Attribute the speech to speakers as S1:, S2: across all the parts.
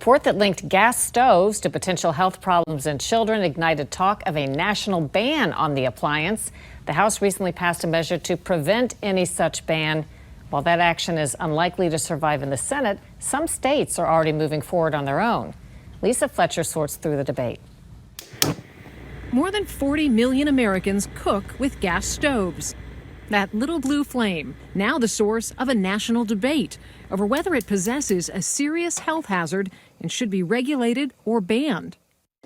S1: Report that linked gas stoves to potential health problems in children ignited talk of a national ban on the appliance. The House recently passed a measure to prevent any such ban. While that action is unlikely to survive in the Senate, some states are already moving forward on their own. Lisa Fletcher sorts through the debate.
S2: More than 40 million Americans cook with gas stoves. That little blue flame, now the source of a national debate over whether it possesses a serious health hazard and should be regulated or banned.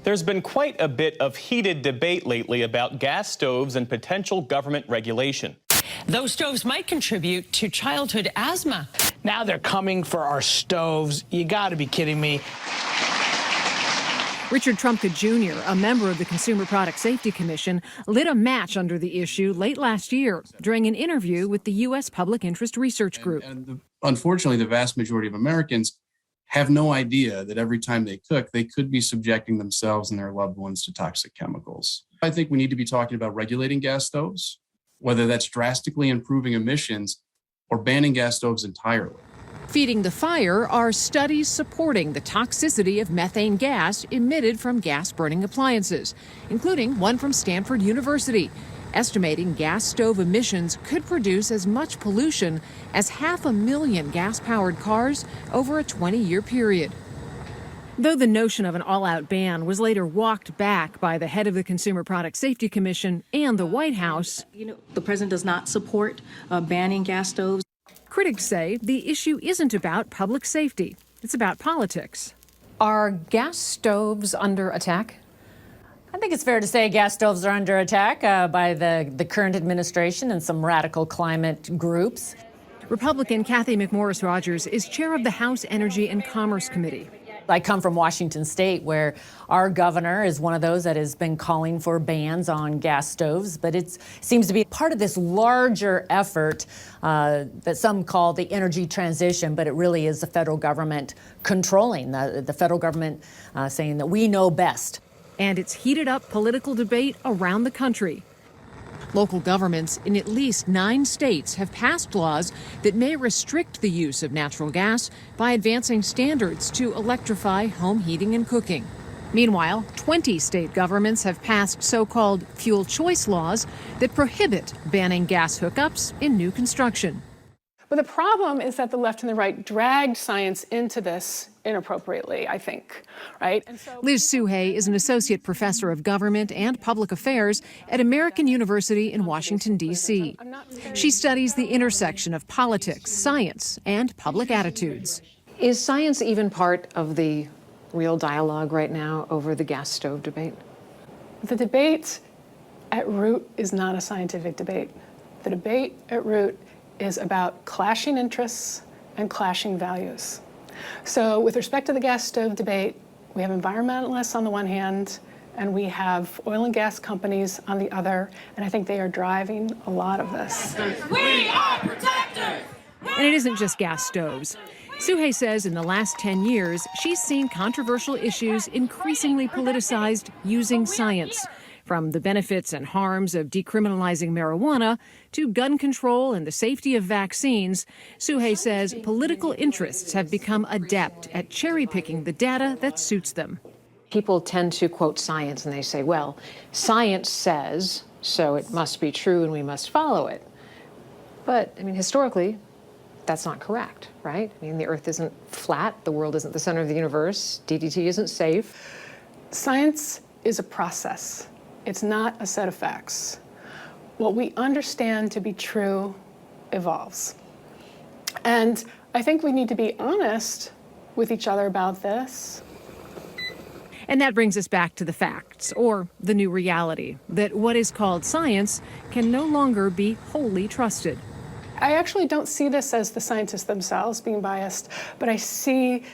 S3: There's been quite a bit of heated debate lately about gas stoves and potential government regulation.
S4: Those stoves might contribute to childhood asthma.
S5: Now they're coming for our stoves. You got to be kidding me.
S2: Richard Trumka Jr., a member of the Consumer Product Safety Commission, lit a match under the issue late last year during an interview with the U.S. Public Interest Research Group.
S6: Unfortunately, the vast majority of Americans have no idea that every time they cook, they could be subjecting themselves and their loved ones to toxic chemicals. I think we need to be talking about regulating gas stoves, whether that's drastically improving emissions or banning gas stoves entirely.
S2: Feeding the fire are studies supporting the toxicity of methane gas emitted from gas-burning appliances, including one from Stanford University, estimating gas stove emissions could produce as much pollution as 500,000 gas-powered cars over a 20-year period. Though the notion of an all-out ban was later walked back by the head of the Consumer Product Safety Commission and the White House,
S7: the president does not support banning gas stoves.
S2: Critics say the issue isn't about public safety, it's about politics.
S8: Are gas stoves under attack? I think it's fair to say gas stoves are under attack by the current administration and some radical climate groups.
S2: Republican Cathy McMorris Rodgers is chair of the House Energy and Commerce Committee.
S8: I come from Washington State, where our governor is one of those that has been calling for bans on gas stoves, but it seems to be part of this larger effort that some call the energy transition, but it really is the federal government controlling, the federal government saying that we know best.
S2: And it's heated up political debate around the country. Local governments in at least 9 states have passed laws that may restrict the use of natural gas by advancing standards to electrify home heating and cooking. Meanwhile, 20 state governments have passed so-called fuel choice laws that prohibit banning gas hookups in new construction.
S9: But the problem is that the left and the right dragged science into this inappropriately, I think, right?
S2: Liz Suhay is an associate professor of government and public affairs at American University in Washington, D.C. She studies the intersection of politics, science, and public attitudes.
S10: Is science even part of the real dialogue right now over the gas stove debate?
S9: The debate at root is not a scientific debate. The debate at root is about clashing interests and clashing values. So with respect to the gas stove debate, we have environmentalists on the one hand, and we have oil and gas companies on the other, and I think they are driving a lot of this.
S2: We are protectors! And it isn't just gas stoves. Suhay says in the last 10 years, she's seen controversial issues increasingly politicized using science. From the benefits and harms of decriminalizing marijuana to gun control and the safety of vaccines, Suhay says political interests have become adept at cherry-picking the data that suits them.
S10: People tend to quote science and they say, well, science says, so it must be true and we must follow it. But, I mean, historically, that's not correct, right? I mean, the Earth isn't flat, the world isn't the center of the universe, DDT isn't safe.
S9: Science is a process. It's not a set of facts. What we understand to be true evolves. And I think we need to be honest with each other about this.
S2: And that brings us back to the facts, or the new reality, that what is called science can no longer be wholly trusted.
S9: I actually don't see this as the scientists themselves being biased, but I see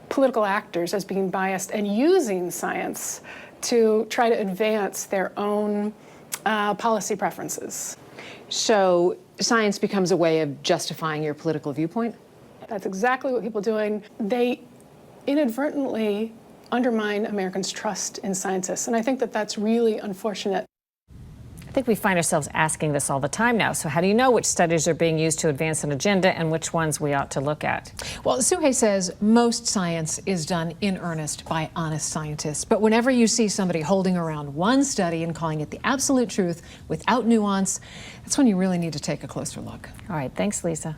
S9: political actors as being biased and using science to try to advance their own policy preferences.
S10: So science becomes a way of justifying your political viewpoint?
S9: That's exactly what people are doing. They inadvertently undermine Americans' trust in scientists, and I think that that's really unfortunate.
S1: I think we find ourselves asking this all the time now. So how do you know which studies are being used to advance an agenda and which ones we ought to look at?
S10: Well, Suhey says most science is done in earnest by honest scientists. But whenever you see somebody holding around one study and calling it the absolute truth without nuance, that's when you really need to take a closer look.
S1: All right, thanks, Lisa.